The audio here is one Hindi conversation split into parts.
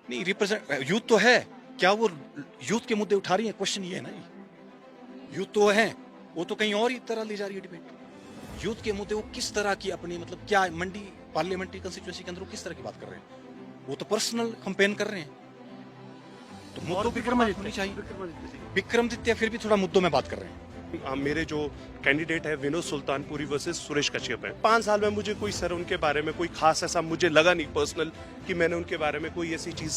नहीं, रिप्रेजेंट यूथ तो है, क्या वो यूथ के मुद्दे उठा रही है? क्वेश्चन ये है ना जी। यूथ तो है, वो तो कहीं और ही तरह ले जा रही है डिबेट। यूथ के मुद्दे वो किस तरह की अपनी मतलब क्या मंडी पार्लियामेंट्री कंस्टिट्यूएंसी के अंदर वो किस तरह की बात कर रहे हैं? वो तो पर्सनल कंपेन कर रहे हैं, तो मुद्दों पे फिर बात होनी चाहिए। विक्रमादित्य फिर भी थोड़ा मुद्दों में बात कर रहे हैं। मेरे जो कैंडिडेट है विनोद सुल्तानपुरी वर्सेस सुरेश कश्यप है। 5 साल में मुझे कोई सर उनके बारे में कोई खास ऐसा मुझे लगा नहीं पर्सनल कि मैंने उनके बारे में कोई ऐसी चीज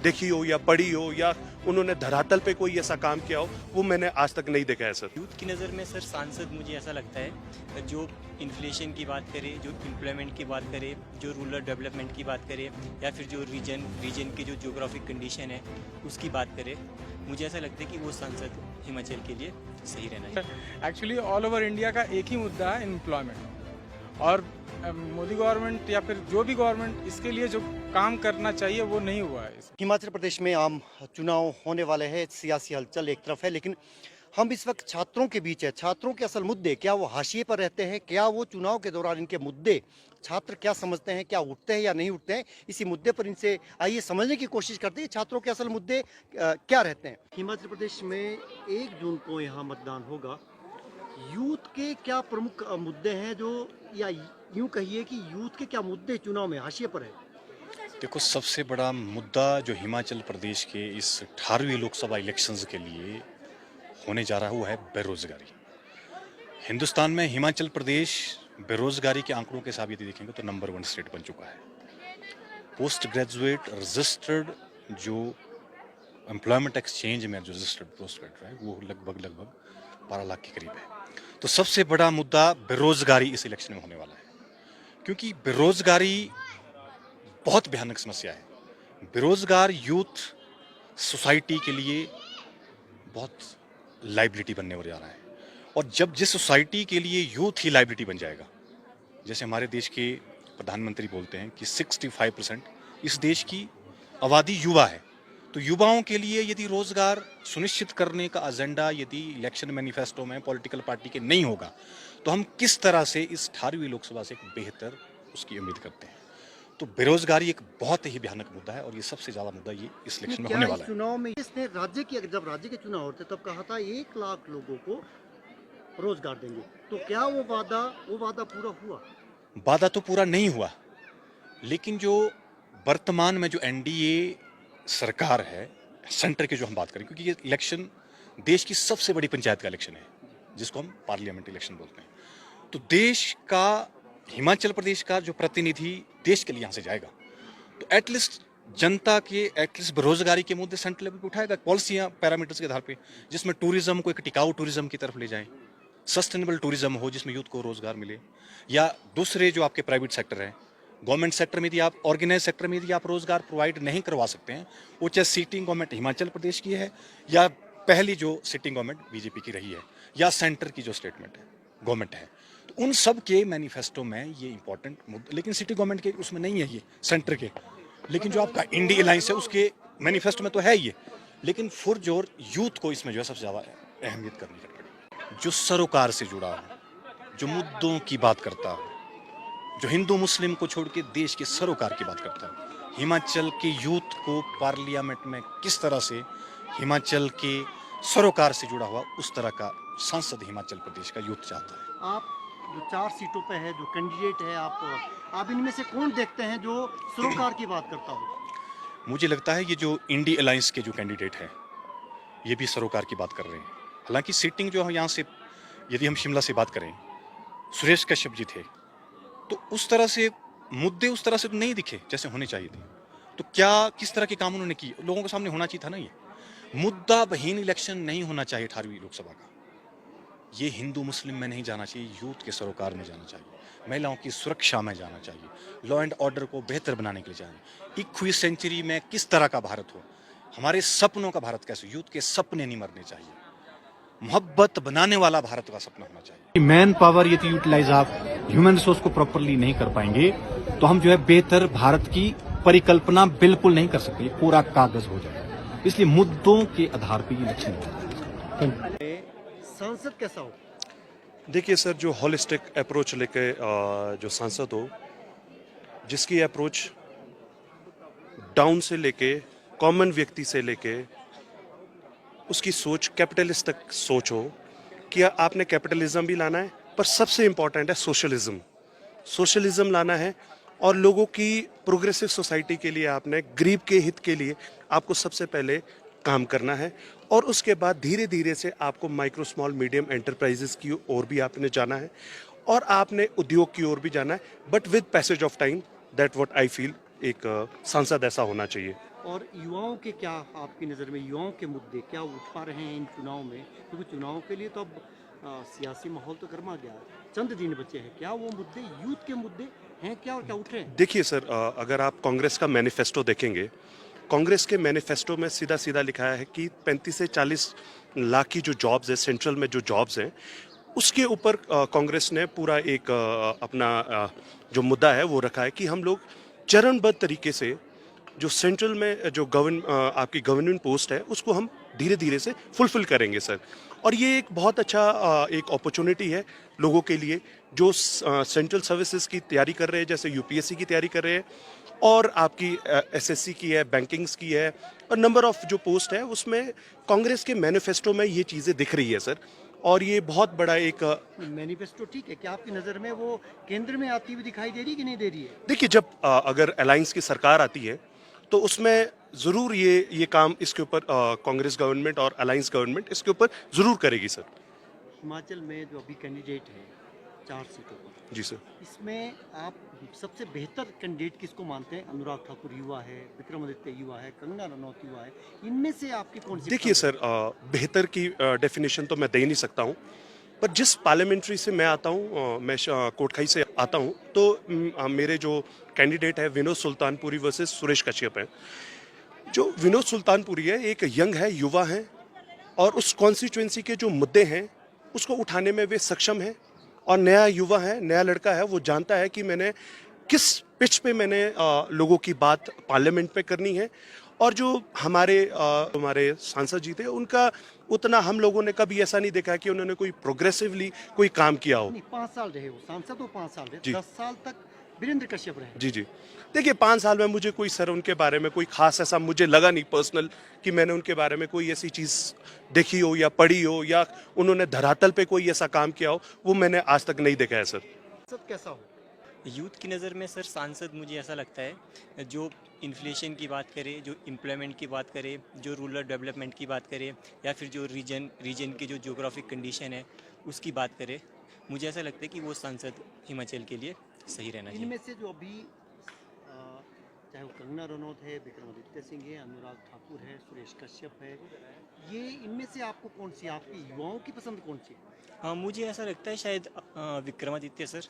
देखी हो या पढ़ी हो या उन्होंने धरातल पे कोई ऐसा काम किया हो, वो मैंने आज तक नहीं देखा है सर। यूथ की नज़र में सर सांसद मुझे ऐसा लगता है जो इन्फ्लेशन की बात करे, जो एम्प्लॉयमेंट की बात करे, जो रूरल डेवलपमेंट की बात करे, या फिर जो रीजन की जो ज्योग्राफिक कंडीशन है उसकी बात करे, मुझे ऐसा लगता है कि वो सांसद हिमाचल के लिए सही रहना चाहिए। एक्चुअली ऑल ओवर इंडिया का एक ही मुद्दा है एम्प्लॉयमेंट, और मोदी गवर्नमेंट या फिर जो भी गवर्नमेंट इसके लिए जो काम करना चाहिए वो नहीं हुआ है। हिमाचल प्रदेश में आम चुनाव होने वाले हैं, सियासी हलचल एक तरफ है, लेकिन हम इस वक्त छात्रों के बीच है। छात्रों के असल मुद्दे क्या वो हाशिए पर रहते हैं, क्या वो चुनाव के दौरान इनके मुद्दे छात्र क्या समझते हैं, क्या उठते हैं या नहीं उठते हैं, इसी मुद्दे पर इनसे आइए समझने की कोशिश करते हैं छात्रों के असल मुद्दे क्या रहते हैं। हिमाचल प्रदेश में 1 जून को यहाँ मतदान होगा। यूथ के क्या प्रमुख मुद्दे हैं जो, या यूं कहिए कि यूथ के क्या मुद्दे चुनाव में हाशिए पर है? देखो, सबसे बड़ा मुद्दा जो हिमाचल प्रदेश के इस 18वीं लोकसभा इलेक्शंस के लिए होने जा रहा है वो है बेरोजगारी। हिंदुस्तान में हिमाचल प्रदेश बेरोजगारी के आंकड़ों के हिसाब यदि देखेंगे तो नंबर 1 स्टेट बन चुका है। पोस्ट ग्रेजुएट रजिस्टर्ड जो एम्प्लॉयमेंट एक्सचेंज में जो रजिस्टर्ड पोस्ट ग्रेजुएट है वो लगभग 12 लाख के करीब है। तो सबसे बड़ा मुद्दा बेरोजगारी इस इलेक्शन में होने वाला है, क्योंकि बेरोजगारी बहुत भयानक समस्या है। बेरोजगार यूथ सोसाइटी के लिए बहुत लाइबिलिटी बनने हो जा रहा है, और जब जिस सोसाइटी के लिए यूथ ही लाइबिलिटी बन जाएगा, जैसे हमारे देश के प्रधानमंत्री बोलते हैं कि 65% इस देश की आबादी युवा है, तो युवाओं के लिए यदि रोजगार सुनिश्चित करने का एजेंडा यदि इलेक्शन मैनिफेस्टो में पॉलिटिकल पार्टी के नहीं होगा, तो हम किस तरह से इस 18वीं लोकसभा से एक बेहतर उसकी उम्मीद करते हैं। तो बेरोजगारी एक बहुत ही भयानक मुद्दा है, और ये सबसे ज्यादा मुद्दा ये इस इलेक्शन में होने वाला है। चुनाव में इसने राज्य की, जब राज्य के चुनाव होते तब कहा था 1 लाख लोगों को रोजगार देंगे, तो क्या वो वादा पूरा हुआ? वादा तो पूरा नहीं हुआ, लेकिन जो वर्तमान में जो एनडीए सरकार है सेंटर की जो हम बात करें, क्योंकि ये इलेक्शन देश की सबसे बड़ी पंचायत का इलेक्शन है जिसको हम पार्लियामेंट इलेक्शन बोलते हैं, तो देश का हिमाचल प्रदेश का जो प्रतिनिधि देश के लिए यहाँ से जाएगा, तो एटलीस्ट जनता के एटलीस्ट बेरोजगारी के मुद्दे सेंट्रल लेवल पे उठाएगा, पॉलिसियाँ पैरामीटर्स के आधार पे, जिसमें टूरिज्म को एक टिकाऊ टूरिज्म की तरफ ले जाएं, सस्टेनेबल टूरिज्म हो जिसमें यूथ को रोजगार मिले, या दूसरे जो आपके प्राइवेट सेक्टर हैं, गवर्नमेंट सेक्टर में यदि आप ऑर्गेनाइज सेक्टर में यदि आप रोजगार प्रोवाइड नहीं करवा सकते हैं, वो चाहे सिटिंग गवर्नमेंट हिमाचल प्रदेश की है या पहली जो सिटिंग गवर्नमेंट बीजेपी की रही है या सेंटर की जो स्टेटमेंट है गवर्नमेंट है, तो उन सब के मैनिफेस्टो में ये इंपॉर्टेंट मुद्दे, लेकिन सिटी गवर्नमेंट के उसमें नहीं है ये सेंटर के, लेकिन जो आपका इंडी अलायंस है उसके मैनिफेस्टो में तो है ये, लेकिन फुरजोर यूथ को इसमें जो है सबसे ज़्यादा अहमियत करनी पड़ेगी, जो सरोकार से जुड़ा हो, जो मुद्दों की बात करता हो, जो हिंदू मुस्लिम को छोड़ के देश के सरोकार की बात करता हो। हिमाचल के यूथ को पार्लियामेंट में किस तरह से हिमाचल के सरोकार से जुड़ा हुआ उस तरह का सांसद हिमाचल प्रदेश का यूथ चाहता है। आप जो 4 सीटों पे है, जो कैंडिडेट है, आप इनमें से कौन देखते हैं जो सरोकार की बात करता हो? मुझे लगता है ये जो इंडी अलायंस के जो कैंडिडेट हैं ये भी सरोकार की बात कर रहे हैं। हालांकि सीटिंग जो हम यहाँ से यदि हम शिमला से बात करें, सुरेश कश्यप जी थे, तो उस तरह से मुद्दे उस तरह से तो नहीं दिखे जैसे होने चाहिए थे। तो क्या किस तरह के काम उन्होंने किए, लोगों के सामने होना चाहिए था ना। ये मुद्दा बहीन इलेक्शन नहीं होना चाहिए 18वीं लोकसभा का। ये हिंदू मुस्लिम में नहीं जाना चाहिए, यूथ के सरोकार में जाना चाहिए, महिलाओं की सुरक्षा में जाना चाहिए, लॉ एंड ऑर्डर को बेहतर बनाने के लिए चाहिए। 21वीं सेंचुरी में किस तरह का भारत हो, हमारे सपनों का भारत कैसे, यूथ के सपने नहीं मरने चाहिए, मोहब्बत बनाने वाला भारत का सपना होना चाहिए। मैन पावर यदि यूटिलाइज आप ह्यूमन रिसोर्स को प्रॉपरली नहीं कर पाएंगे तो हम जो है बेहतर भारत की परिकल्पना बिल्कुल नहीं कर सकते, पूरा कागज हो जाएगा। इसलिए मुद्दों के आधार पर इलेक्शन होगा। सांसद कैसा हो? देखिए सर, जो होलिस्टिक अप्रोच लेके जो सांसद हो, जिसकी अप्रोच डाउन से लेके कॉमन व्यक्ति से लेके उसकी सोच कैपिटलिस्ट तक सोच हो कि आपने कैपिटलिज्म भी लाना है, पर सबसे इंपॉर्टेंट है सोशलिज्म। सोशलिज्म लाना है और लोगों की प्रोग्रेसिव सोसाइटी के लिए आपने गरीब के हित के लिए आपको सबसे पहले काम करना है, और उसके बाद धीरे धीरे से आपको माइक्रो स्मॉल मीडियम एंटरप्राइजेस की ओर भी आपने जाना है और आपने उद्योग की ओर भी जाना है, but with passage of time. That what I feel एक सांसद ऐसा होना चाहिए। और युवाओं के क्या आपकी नज़र में युवाओं के मुद्दे क्या उठ पा रहे हैं इन चुनाव में, क्योंकि चुनाव के लिए तो अब सियासी माहौल तो गर्मा गया है, चंद दिन बचे हैं, क्या वो मुद्दे यूथ के मुद्दे हैं क्या और क्या उठ रहे हैं? देखिए सर, अगर आप कांग्रेस का मैनिफेस्टो देखेंगे, कांग्रेस के मैनिफेस्टो में सीधा सीधा लिखा है कि 35 से 40 लाख की जो जॉब्स है, सेंट्रल में जो जॉब्स हैं, उसके ऊपर कांग्रेस ने पूरा एक अपना जो मुद्दा है वो रखा है कि हम लोग चरणबद्ध तरीके से जो सेंट्रल में जो आपकी गवर्नमेंट पोस्ट है उसको हम धीरे धीरे से फुलफिल करेंगे सर। और ये एक बहुत अच्छा एक अपॉर्चुनिटी है लोगों के लिए जो सेंट्रल सर्विसेज की तैयारी कर रहे हैं, जैसे यूपीएससी की तैयारी कर रहे हैं और आपकी एसएससी की है, बैंकिंग्स की है, और नंबर ऑफ जो पोस्ट है उसमें कांग्रेस के मैनिफेस्टो में ये चीज़ें दिख रही है सर। और ये बहुत बड़ा एक मैनिफेस्टो ठीक है, क्या आपकी नज़र में वो केंद्र में आती हुई दिखाई दे रही है कि नहीं दे रही है? देखिए, जब अगर अलायंस की सरकार आती है तो उसमें ज़रूर ये काम इसके ऊपर कांग्रेस गवर्नमेंट और अलायंस गवर्नमेंट इसके ऊपर ज़रूर करेगी सर। हिमाचल में जो अभी कैंडिडेट है 4 सीटों पर, जी सर। इसमें आप सबसे बेहतर कैंडिडेट किसको मानते हैं? अनुराग ठाकुर युवा है, विक्रमादित्य युवा है, कंगना रनौत युवा है, इनमें से आपकी कौन सी? देखिए सर, बेहतर की डेफिनेशन तो मैं दे नहीं सकता हूँ, पर जिस पार्लियामेंट्री से मैं आता हूँ, मैं कोटखाई से आता हूँ, तो मेरे जो कैंडिडेट है विनोद सुल्तानपुरी वर्सेस सुरेश कश्यप हैं। जो विनोद सुल्तानपुरी है एक यंग है, युवा है, और उस कॉन्स्टिट्यूएंसी के जो मुद्दे हैं उसको उठाने में वे सक्षम हैं, और नया युवा है, नया लड़का है, वो जानता है कि मैंने किस पिच पे मैंने लोगों की बात पार्लियामेंट पे करनी है। और जो हमारे सांसद जी थे उनका उतना हम लोगों ने कभी ऐसा नहीं देखा कि उन्होंने कोई प्रोग्रेसिवली कोई काम किया हो। नहीं, 5 साल रहे हो सांसद, तो 5 साल रहे, जी। 10 साल तक वीरेंद्र कश्यप रहे। जी जी। देखिए, 5 साल में मुझे कोई सर उनके बारे में कोई खास ऐसा मुझे लगा नहीं पर्सनल कि मैंने उनके बारे में कोई ऐसी चीज़ देखी हो या पढ़ी हो या उन्होंने धरातल पे कोई ऐसा काम किया हो, वो मैंने आज तक नहीं देखा है सर। सब कैसा हो? यूथ की नज़र में सर सांसद मुझे ऐसा लगता है जो इन्फ्लेशन की बात करे, जो एम्प्लॉयमेंट की बात करे, जो रूरल डेवलपमेंट की बात करे, या फिर जो रीजन की जो ज्योग्राफिक कंडीशन है उसकी बात करे, मुझे ऐसा लगता है कि वो सांसद हिमाचल के लिए सही रहना चाहिए। इनमें से जो अभी चाहे वो कंगना रनौत है, विक्रमादित्य सिंह है, अनुराग ठाकुर है, सुरेश कश्यप है, ये इनमें से आपको कौन सी, आपकी युवाओं की पसंद कौन सी है? हाँ, मुझे ऐसा लगता है शायद विक्रमादित्य सर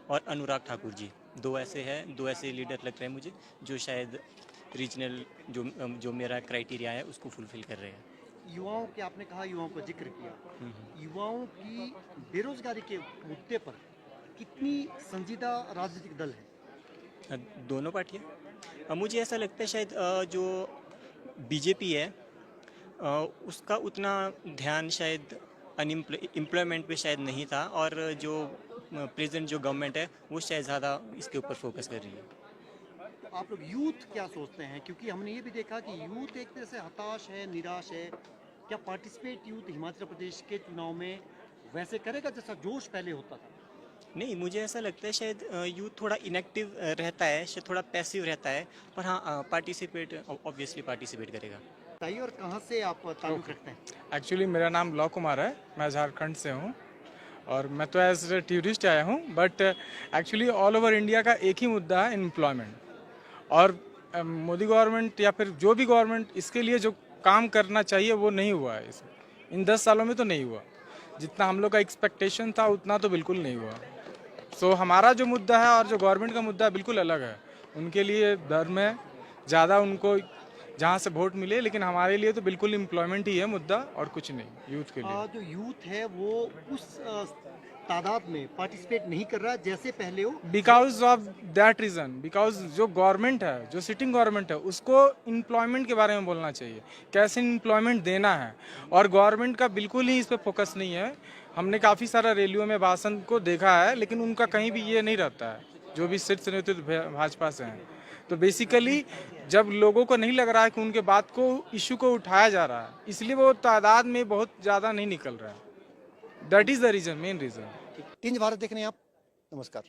और अनुराग ठाकुर जी, दो ऐसे लीडर लग रहे हैं मुझे जो शायद रीजनल जो मेरा क्राइटेरिया है उसको फुलफिल कर रहे हैं। युवाओं के, आपने कहा युवाओं का जिक्र किया, युवाओं की बेरोजगारी के मुद्दे पर कितनी संजीदा राजनीतिक दल है? दोनों पार्टियाँ। मुझे ऐसा लगता है शायद जो बीजेपी है उसका उतना ध्यान शायद एम्प्लॉयमेंट पे शायद नहीं था, और जो प्रेजेंट जो गवर्नमेंट है वो शायद ज़्यादा इसके ऊपर फोकस कर रही है। तो आप लोग यूथ क्या सोचते हैं, क्योंकि हमने ये भी देखा कि यूथ एक तरह से हताश है, निराश है, क्या पार्टिसिपेट यूथ हिमाचल प्रदेश के चुनाव में वैसे करेगा जैसा जोश पहले होता था? नहीं, मुझे ऐसा लगता है शायद यूथ थोड़ा इनएक्टिव रहता है, शायद थोड़ा पैसिव रहता है, पर हाँ पार्टिसिपेट ऑब्वियसली पार्टिसिपेट करेगा। बताइए, और कहाँ से आप ताल्लुक़ रखते हैं? एक्चुअली मेरा नाम लव कुमार है, मैं झारखंड से हूँ और मैं तो एज ए टूरिस्ट आया हूँ, but actually all over India का एक ही मुद्दा है, एम्प्लॉयमेंट। और मोदी गवर्नमेंट या फिर जो भी गवर्नमेंट इसके लिए जो काम करना चाहिए वो नहीं हुआ है इन 10 सालों में, तो नहीं हुआ। जितना हम लोग का एक्सपेक्टेशन था उतना तो बिल्कुल नहीं हुआ। सो हमारा जो मुद्दा है और जो गवर्नमेंट का मुद्दा बिल्कुल अलग है। उनके लिए धर्म है ज़्यादा, उनको जहाँ से वोट मिले, लेकिन हमारे लिए तो बिल्कुल एम्प्लॉयमेंट ही है मुद्दा और कुछ नहीं यूथ के लिए। जो यूथ है वो उस तादाद में पार्टिसिपेट नहीं कर रहा है जैसे पहले हो, because of that reason, because जो गवर्नमेंट है, जो सिटिंग गवर्नमेंट है, उसको एम्प्लॉयमेंट के बारे में बोलना चाहिए, कैसे एम्प्लॉयमेंट देना है, और गवर्नमेंट का बिल्कुल ही इस पर फोकस नहीं है। हमने काफ़ी सारा रैलियों में भाषण को देखा है, लेकिन उनका कहीं भी ये नहीं रहता है, जो भी सीट्स नेतृत्व भाजपा से हैं। तो बेसिकली जब लोगों को नहीं लग रहा है कि उनके बात को इशू को उठाया जा रहा है, इसलिए वो तादाद में बहुत ज़्यादा नहीं निकल रहा है। That is the reason, main reason. तीन भारत देख रहे हैं आप, नमस्कार।